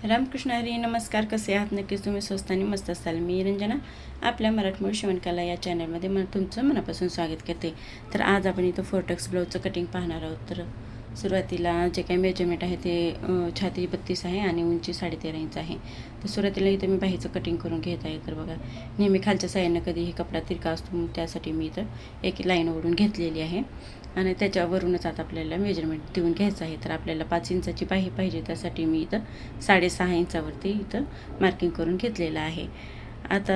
रामकृष्ण हरी. नमस्कार. कसे आहात? नक्कीच तुम्ही स्वस्त आणि मस्त असाल. मी रंजना आपल्या मराठमोळी शिवणकला या चॅनलमध्ये तुमचं मनापासून स्वागत करते. तर आज आपण इथं फोर्टक्स ब्लाऊजचं कटिंग पाहणार आहोत. तर सुरुवातीला जे काही मेजरमेंट आहे ते छाती 32 आहे आणि उंची 13.5 इंच आहे. तर सुरुवातीला इथं मी बाहीचं कटिंग करून घेत आहे. तर बघा, नेहमी खालच्या साईडनं कधीही कपडा तिरका असतो, त्यासाठी मी इथं एक लाईन ओढून घेतलेली आहे आणि त्याच्यावरूनच आता आपल्याला मेजरमेंट देऊन घ्यायचं आहे. तर आपल्याला 5 इंचाची बाही पाहिजे, त्यासाठी मी इथं 6.5 इंचावरती इथं मार्किंग करून घेतलेलं आहे. आता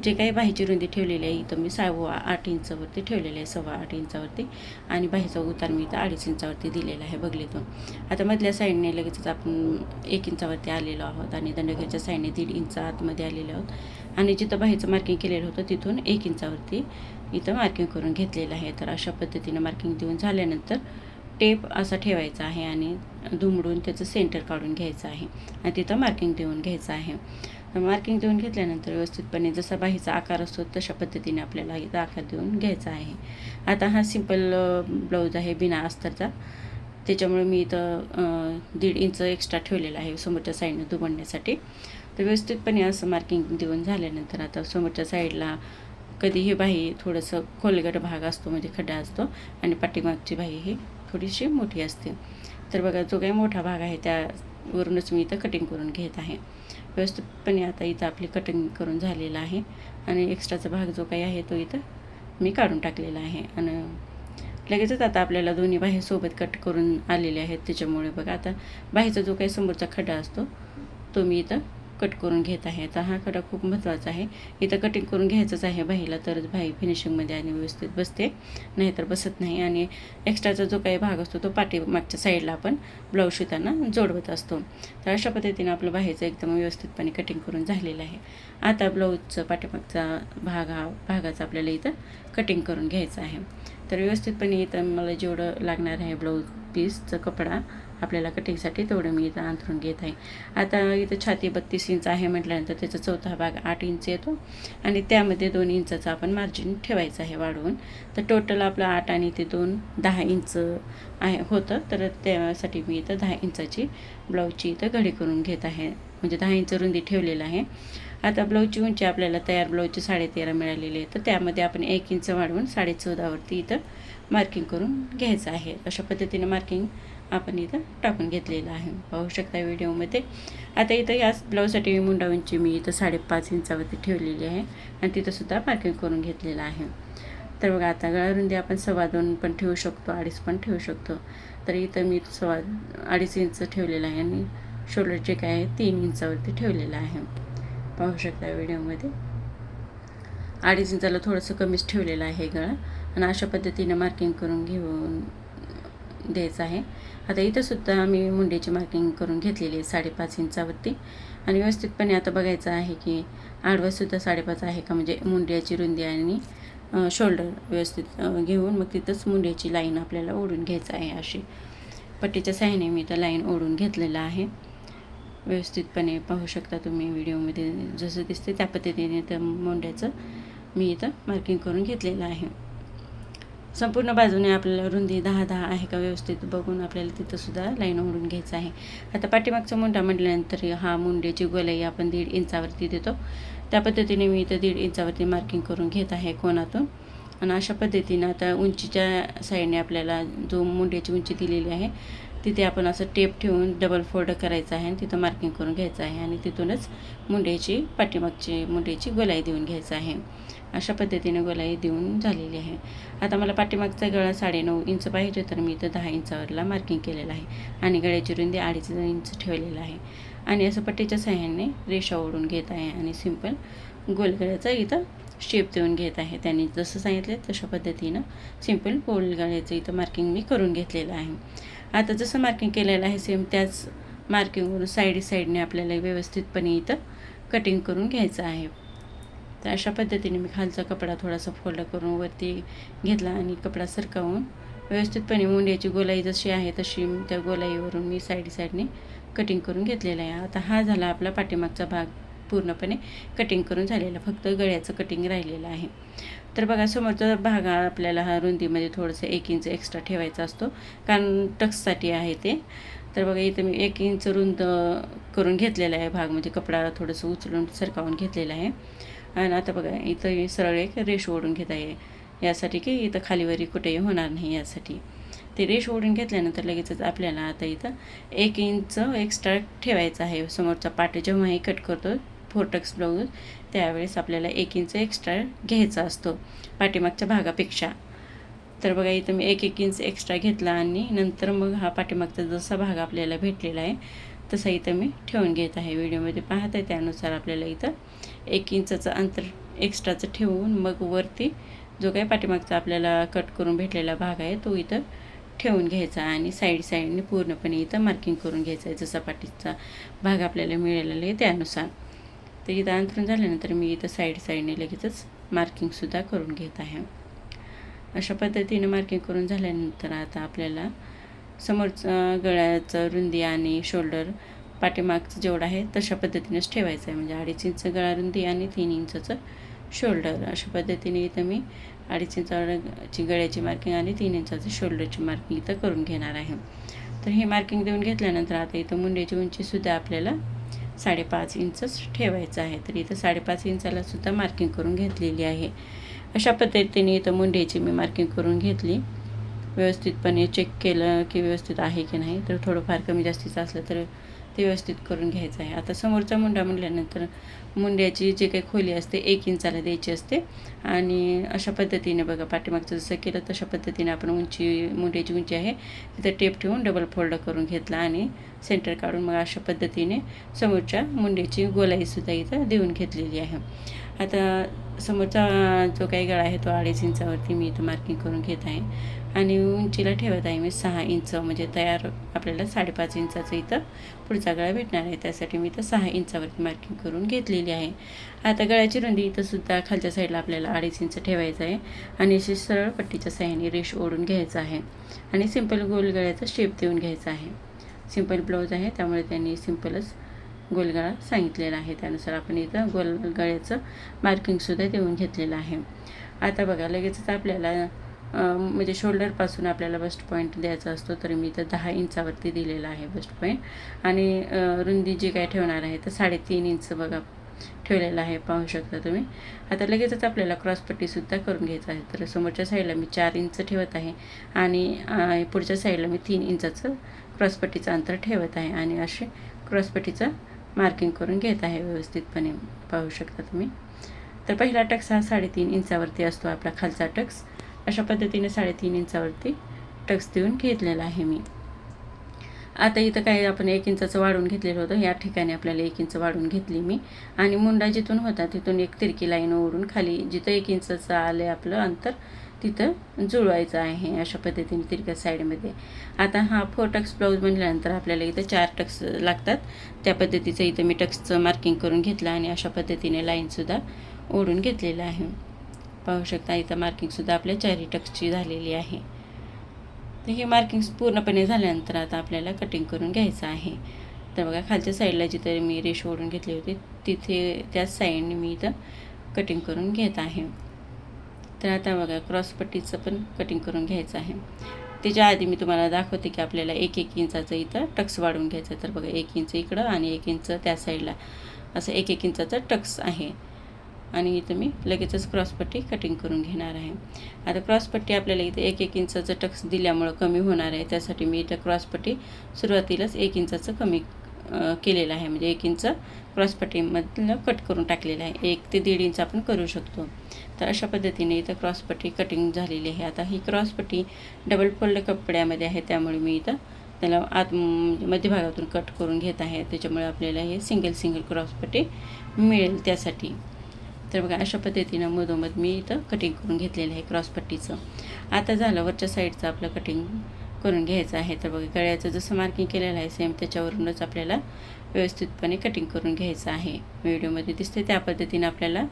जे काही बाहीची रुंदी ठेवलेली आहे इथं मी 8.25 इंचावरती ठेवलेली आहे, 8.25 इंचावरती, आणि बाहीचा उतार मी इथं 2.5 इंचावरती दिलेला आहे बगलीतून. आता मधल्या साईडने लगेचच आपण 1 इंचावरती आलेलो आहोत आणि दंडघेरच्या साईडने 1.5 इंच आतमध्ये आलेलो आहोत आणि जिथं बाहीचं मार्किंग केलेलं होतं तिथून 1 इंचावरती इथं मार्किंग करून घेतलेलं आहे. तर अशा पद्धतीनं मार्किंग देऊन झाल्यानंतर टेप असा ठेवायचा आहे आणि दुमडून त्याचं सेंटर काढून घ्यायचं आहे आणि तिथं मार्किंग देऊन घ्यायचं आहे. मार्किंग देऊन घेतल्यानंतर व्यवस्थितपणे जसा बाहीचा आकार असतो तशा पद्धतीने आपल्याला इथं आकार देऊन घ्यायचा आहे. आता हा सिंपल ब्लाऊज आहे बिना अस्तरचा, त्याच्यामुळे मी इथं 1.5 इंच एक्स्ट्रा ठेवलेला आहे समोरच्या साईडनं दुमडण्यासाठी. तर व्यवस्थितपणे असं मार्किंग देऊन झाल्यानंतर आता समोरच्या साईडला कधीही बाही थोडंसं खोलगट भाग असतो, म्हणजे खड्डा असतो, आणि पाठीमागची बाही ही थोडीशी मोठी असते. तर बघा, जो काही मोठा भाग आहे त्यावरूनच मी इथं कटिंग करून घेत आहे. व्यवस्थितपणे आता इथं आपली कटिंग करून झालेलं आहे आणि एक्स्ट्राचा भाग जो काही आहे तो इथं मी काढून टाकलेला आहे. आणि लगेचच आता आपल्याला दोन्ही बाही सोबत कट करून आलेले आहेत. त्याच्यामुळे बघा, आता बाहीचा जो काही समोरचा खड्डा असतो तो मी इथं कट करून घेत आहे. आता हा खडा खूप महत्त्वाचा आहे, इथं कटिंग करून घ्यायचंच आहे बाहीला, तरच बाही फिनिशिंगमध्ये आणि व्यवस्थित बसते, नाहीतर बसत नाही. आणि एक्स्ट्राचा जो काही भाग असतो तो पाठीमागच्या साईडला आपण ब्लाऊज शिवताना जोडवत असतो. तर अशा पद्धतीनं आपलं बाहीचं एकदम व्यवस्थितपणे कटिंग करून झालेलं आहे. आता ब्लाऊजचं पाठीमागचा भागाचं आपल्याला इथं कटिंग करून घ्यायचं आहे. तर व्यवस्थितपणे इथं मला जेवढं लागणार आहे ब्लाऊज पीसचं कपडा आपल्याला कटिंगसाठी तेवढं मी इथं अंथरून घेत आहे. आता इथं छाती 32 इंच आहे म्हटल्यानंतर त्याचा चौथा भाग 8 इंच येतो आणि त्यामध्ये 2 इंचाचं आपण मार्जिन ठेवायचं आहे वाढवून. तर टोटल आपलं 8 आणि ते 2 10 इंच आहे होतं. तर त्यासाठी मी इथं 10 इंचाची ब्लाऊजची इथं घडी करून घेत आहे, म्हणजे 10 इंच रुंदी ठेवलेलं आहे. आता ब्लाऊजची उंची आपल्याला तयार ब्लाऊजची 13.5 मिळालेली आहे, तर त्यामध्ये आपण 1 इंच वाढवून 14.5वरती इथं मार्किंग करून घ्यायचं आहे. अशा पद्धतीने मार्किंग आपण इथं टाकून घेतलेलं आहे, पाहू शकता व्हिडिओमध्ये. आता इथं याच ब्लाऊजसाठी मी मुंडा उंची मी इथं 5.5 इंचावरती ठेवलेली आहे आणि तिथंसुद्धा मार्किंग करून घेतलेलं आहे. तर बघा, आता गळारुंदी आपण 2.25 पण ठेवू शकतो, 2.5 पण ठेवू शकतो. तर इथं मी 2.5 इंच ठेवलेलं आहे आणि शोल्डर जे काय आहे 3 इंचावरती ठेवलेलं आहे, पाहू शकता व्हिडिओमध्ये. 2.5 इंचाला थोडंसं कमीच ठेवलेलं आहे गळा आणि अशा पद्धतीनं मार्किंग करून घेऊन द्यायचं आहे. आता इथंसुद्धा मी मुंड्याची मार्किंग करून घेतलेली आहे 5.5 इंचावरती आणि व्यवस्थितपणे आता बघायचं आहे की आडवंसुद्धा 5.5 आहे का, म्हणजे मुंड्याची रुंदी आणि शोल्डर व्यवस्थित घेऊन मग तिथंच मुंड्याची लाईन आपल्याला ओढून घ्यायचं आहे. अशी पट्टीच्या साहाय्याने मी इथं लाईन ओढून घेतलेलं आहे. व्यवस्थितपणे पाहू शकता तुम्ही व्हिडिओमध्ये जसं दिसते त्या पद्धतीने त्या मुंड्याचं मी इथं मार्किंग करून घेतलेलं आहे. संपूर्ण बाजूने आपल्याला रुंदी 10-10 आहे का व्यवस्थित बघून आपल्याला तिथंसुद्धा लाईन ओढून घ्यायचं आहे. आता पाठीमागचा मुंडा म्हटल्यानंतर हा मुंड्याची गोलाई आपण 1.5 इंचावरती देतो, त्या पद्धतीने मी इथं 1.5 इंचावरती मार्किंग करून घेत आहे कोणातून. आणि अशा पद्धतीनं आता उंचीच्या साईडने आपल्याला जो मुंड्याची उंची दिलेली आहे तिथे आपण असं टेप ठेवून डबल फोल्ड करायचं आहे आणि तिथं मार्किंग करून घ्यायचं आहे आणि तिथूनच पाठीमागची मुंड्याची गोलाई देऊन घ्यायचं आहे. अशा पद्धतीने गोलाई देऊन झालेली आहे. आता मला पाठीमागचा गळा 9.5 इंच पाहिजे, तर मी इथं 10 इंचावरला मार्किंग केलेलं आहे आणि गळ्याची रुंदी 2.5 इंच ठेवलेलं आहे आणि असं पट्टीच्या साहाय्याने रेषा ओढून घेत आहे आणि सिंपल गोल गळ्याचा इथं शेप देऊन घेत आहे. त्यांनी जसं सांगितलं तशा पद्धतीनं सिंपल गोल गळ्याचं इथं मार्किंग मी करून घेतलेलं आहे. आता जसं मार्किंग केलेलं आहे सेम त्याच मार्किंगवरून साईडने आपल्याला व्यवस्थितपणे इथं कटिंग करून घ्यायचं आहे. तर अशा पद्धतीने मी खालचा कपडा थोडासा फोल्ड करून वरती घेतला आणि कपडा सरकावून व्यवस्थितपणे मुंड्याची गोलाई जशी आहे तशी त्या गोलाईवरून मी साईडने कटिंग करून घेतलेला आहे. आता हा झाला आपला पाठीमागचा भाग पूर्णपणे कटिंग करून झालेला, फक्त गळ्याचं कटिंग राहिलेलं आहे. तर बघा, समोरचा भाग आपल्याला हा रुंदीमध्ये थोडंसं 1 इंच एक्स्ट्रा ठेवायचा असतो, कारण टक्ससाठी आहे ते. तर बघा इथं मी 1 इंच रुंद करून घेतलेला आहे भाग, म्हणजे कपडा थोडंसं उचलून सरकावून घेतलेला आहे. आणि आता बघा इथं सरळ एक रेष ओढून घेत आहे, यासाठी की इथं खालीवरी कुठेही होणार नाही यासाठी. ते रेष ओढून घेतल्यानंतर लगेचच आपल्याला आता इथं 1 इंच एक्स्ट्रा ठेवायचं आहे. समोरचा पाट जेव्हाही कट करतो फोर्टक्स ब्लाऊज त्यावेळेस आपल्याला 1 इंच एक्स्ट्रा घ्यायचा असतो पाठीमागच्या भागापेक्षा. तर बघा इथं मी 1 इंच एक्स्ट्रा घेतला आणि नंतर मग हा पाठीमागचा जसा भाग आपल्याला भेटलेला आहे तसा इथं मी ठेवून घेत आहे. व्हिडिओमध्ये पाहत आहे त्यानुसार आपल्याला इथं 1 इंचाचं अंतर एक्स्ट्राचं ठेवून मग वरती जो काही पाठीमागचा आपल्याला कट करून भेटलेला भाग आहे तो इथं ठेवून घ्यायचा आणि साईडने पूर्णपणे इथं मार्किंग करून घ्यायचं आहे, जसा पाठीचा भाग आपल्याला मिळालेला आहे त्यानुसार. तर इथं अंतरून झाल्यानंतर मी इथं साईडने लगेचच मार्किंगसुद्धा करून घेत आहे. अशा पद्धतीने मार्किंग करून झाल्यानंतर आता आपल्याला समोरचं गळ्याचं रुंदी आणि शोल्डर पाठीमागचं जेवढं आहे तशा पद्धतीनेच ठेवायचं आहे, म्हणजे 2.5 इंच गळा रुंदी आणि 3 इंचाचं शोल्डर. अशा पद्धतीने इथं मी 2.5 इंचाची गळ्याची मार्किंग आणि 3 इंचाची शोल्डरची मार्किंग इथं करून घेणार आहे. तर हे मार्किंग देऊन घेतल्यानंतर आता इथं मुंड्याची उंचीसुद्धा आपल्याला 5.5 इंचच ठेवायचं आहे. तर इथं 5.5 इंचालासुद्धा मार्किंग करून घेतलेली आहे. अशा पद्धतीने इथं मुंड्याची मी मार्किंग करून घेतली. व्यवस्थितपणे चेक केलं की व्यवस्थित आहे की नाही, तर थोडंफार कमी जास्तीचं असलं तर ते व्यवस्थित करून घ्यायचं आहे. आता समोरचा मुंडा म्हटल्यानंतर मुंड्याची जे काही खोली असते 1 इंचाला द्यायची असते आणि अशा पद्धतीने बघा पाठीमागचं जसं केलं तशा पद्धतीने आपण मुंड्याची उंची आहे तिथं टेप ठेवून डबल फोल्ड करून घेतला आणि सेंटर काढून मग अशा पद्धतीने समोरच्या मुंड्याची गोलाईसुद्धा इथं देऊन घेतलेली आहे. आता समोरचा जो काही गळा आहे तो 2.5 इंचावरती मी इथं मार्किंग करून घेत आहे आणि उंचीला ठेवत आहे मी 6 इंच, म्हणजे तयार आपल्याला 5.5 इंचाचं इथं पुढचा गळा भेटणार आहे. त्यासाठी मी इथं 6 इंचावरती मार्किंग करून घेतलेली आहे. आता गळ्याची रुंदी इथंसुद्धा खालच्या साईडला आपल्याला 2.5 इंच ठेवायचं आहे आणि अशी सरळ पट्टीच्या साह्याने रेष ओढून घ्यायचं आहे आणि सिंपल गोल गळ्याचा शेप देऊन घ्यायचा आहे. सिंपल ब्लाऊज आहे त्यामुळे त्यांनी सिंपलच गोलगळा सांगितलेला आहे, त्यानुसार आपण इथं गोल गळ्याचं मार्किंगसुद्धा देऊन घेतलेलं आहे. आता बघा लगेचच आपल्याला म्हणजे शोल्डरपासून आपल्याला बस्ट पॉईंट द्यायचा असतो, तर मी इथं 10 इंचावरती दिलेला आहे बस्ट पॉईंट आणि रुंदी जी काय ठेवणार आहे तर 3.5 इंच बघा ठेवलेला आहे, पाहू शकता तुम्ही. आता लगेचच आपल्याला क्रॉसपट्टीसुद्धा करून घ्यायचं आहे. तर समोरच्या साईडला मी 4 इंच ठेवत आहे आणि पुढच्या साईडला मी 3 इंचाचं क्रॉसपट्टीचं अंतर ठेवत आहे आणि असे क्रॉसपट्टीचं मार्किंग करून घेत आहे व्यवस्थितपणे, पाहू शकता तुम्ही. तर पहिला टक्स हा 3.5 इंचावरती असतो आपला खालचा टक्स. अशा पद्धतीने 3.5 इंचावरती टक्स देऊन घेतलेला आहे मी. आता इथं काय आपण 1 इंचाचं वाढवून घेतलेलं होतं, या ठिकाणी आपल्याला 1 इंच वाढवून घेतली मी आणि मुंडा जिथून होता तिथून एक तिरकी लाईन ओढून खाली जिथं 1 इंचाचं आलं आहे आपलं अंतर तिथं जुळवायचं आहे अशा पद्धतीने तिरक्या साईडमध्ये. आता हा 4 टक्स ब्लाऊज म्हटल्यानंतर आपल्याला इथं 4 टक्स लागतात, त्या पद्धतीचं इथं मी टक्सचं मार्किंग करून घेतलं आणि अशा पद्धतीने लाईनसुद्धा ओढून घेतलेलं आहे. पाहू शकता इथं मार्किंगसुद्धा आपल्या 4 टक्सची झालेली आहे. तर ही मार्किंग पूर्णपणे झाल्यानंतर आता आपल्याला कटिंग करून घ्यायचं आहे. तर बघा खालच्या साईडला जिथे मी रेष ओढून घेतली होती तिथे त्याच साईडने मी इथं कटिंग करून घेत आहे. तर आता बघा क्रॉसपट्टीचं पण कटिंग करून घ्यायचं आहे. त्याच्या आधी मी तुम्हाला दाखवते की आपल्याला 1 इंचाचं इथं टक्स वाढवून घ्यायचं. तर बघा 1 इंच इकडं आणि 1 इंच त्या साईडला असं 1 इंचाचं टक्स आहे आणि इथं मी लगेचच क्रॉसपट्टी कटिंग करून घेणार आहे. आता क्रॉसपट्टी आपल्याला इथे 1 इंचाचं टक्स दिल्यामुळं कमी होणार आहे, त्यासाठी मी इथं क्रॉसपट्टी सुरुवातीलाच 1 इंचाचं कमी केलेलं आहे, म्हणजे 1 इंच क्रॉसपट्टीमधलं कट करून टाकलेलं आहे. 1 ते 1.5 इंच आपण करू शकतो. तर अशा पद्धतीने इथं क्रॉसपट्टी कटिंग झालेली आहे. आता ही क्रॉसपट्टी डबल फोल्ड कपड्यामध्ये आहे, त्यामुळे मी इथं त्याला मध्यभागातून कट करून घेत आहे, त्याच्यामुळे आपल्याला हे सिंगल क्रॉसपट्टी मिळेल त्यासाठी. तर बघा अशा पद्धतीनं मधोमध मी इथं कटिंग करून घेतलेलं आहे क्रॉसपट्टीचं. आता झालं वरच्या साईडचं आपलं कटिंग करून घ्यायचं आहे. तर बघा गळ्याचं जसं मार्किंग केलेलं आहे सेम त्याच्यावरूनच आपल्याला व्यवस्थितपणे कटिंग करून घ्यायचं आहे. व्हिडिओमध्ये दिसते त्या पद्धतीने आपल्याला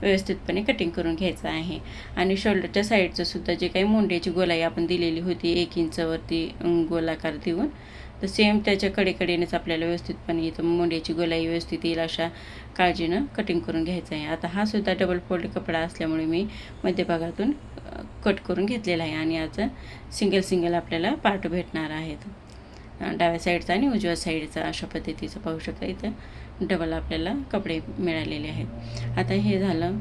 व्यवस्थितपणे कटिंग करून घ्यायचं आहे. आणि शोल्डरच्या साईडचं सुद्धा जे काही मुंड्याची गोलाई आपण दिलेली होती 1 इंचावरती गोलाकार देऊन, तर सेम त्याच्या कडेकडेनेच आपल्याला व्यवस्थितपणे इथं मुंड्याची गोलाई व्यवस्थित येईल अशा काळजीनं कटिंग करून घ्यायचं आहे. आता हा सुद्धा डबल फोल्ड कपडा असल्यामुळे मी मध्यभागातून कट करून घेतलेला आहे आणि याचं सिंगल आपल्याला पार्ट भेटणार आहेत. डाव्या साईडचा आणि उजव्या साईडचा अशा पद्धतीचं पाहू शकता. इथं डबल आपल्याला कपडे मिळालेले आहेत. आता हे झालं.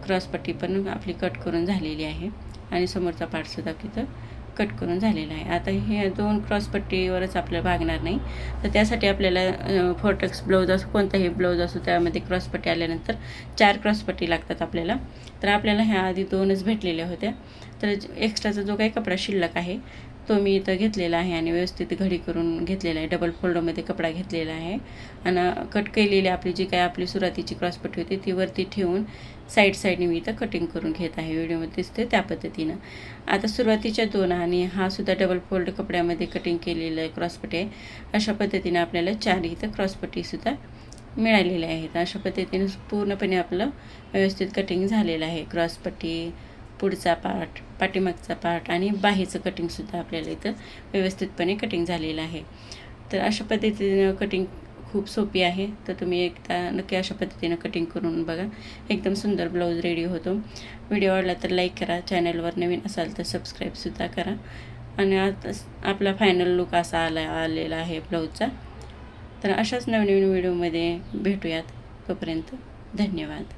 क्रॉसपट्टी पण आपली कट करून झालेली आहे आणि समोरचा पार्टसुद्धा तिथं कट करून झालेला आहे. आता हे 2 क्रॉसपट्टीवरच आपल्याला भागणार नाही, तर त्यासाठी आपल्याला फोर्टेक्स ब्लाऊज असो कोणताही ब्लाऊज असो त्यामध्ये क्रॉसपट्टी आल्यानंतर 4 क्रॉसपट्टी लागतात आपल्याला. तर आपल्याला ह्या आधी 2च भेटलेल्या होत्या. तर एक्स्ट्राचा जो काही कपडा शिल्लक आहे तो मी इथं घेतलेला आहे आणि व्यवस्थित घडी करून घेतलेला आहे. डबल फोल्डमध्ये कपडा घेतलेला आहे आणि कट केलेली आपली सुरुवातीची क्रॉसपट्टी होती ती वरती ठेवून साईडने मी इथं कटिंग करून घेत आहे. व्हिडिओमध्ये दिसते त्या पद्धतीनं. आता सुरुवातीच्या 2 आणि हा सुद्धा डबल फोल्ड कपड्यामध्ये कटिंग केलेलं क्रॉसपट्टी आहे. अशा पद्धतीनं आपल्याला 4 इथं क्रॉसपट्टीसुद्धा मिळालेल्या आहेत. अशा पद्धतीनं पूर्णपणे आपलं व्यवस्थित कटिंग झालेलं आहे. क्रॉसपट्टी, पुढचा पार्ट, पाठीमागचा पार्ट आणि बाहीचं कटिंगसुद्धा आपल्याला इथं व्यवस्थितपणे कटिंग झालेलं आहे. तर अशा पद्धतीनं कटिंग खूप सोपी आहे. तर तुम्ही एकदा नक्की अशा पद्धतीनं कटिंग करून बघा. एकदम सुंदर ब्लाऊज रेडी होतो. व्हिडिओ आवडला तर लाईक करा. चॅनलवर नवीन असाल तर सबस्क्राईबसुद्धा करा. आणि आता आपला फायनल लुक असा आलेला आहे ब्लाऊजचा. तर अशाच नवीन व्हिडिओमध्ये भेटूयात. तोपर्यंत धन्यवाद.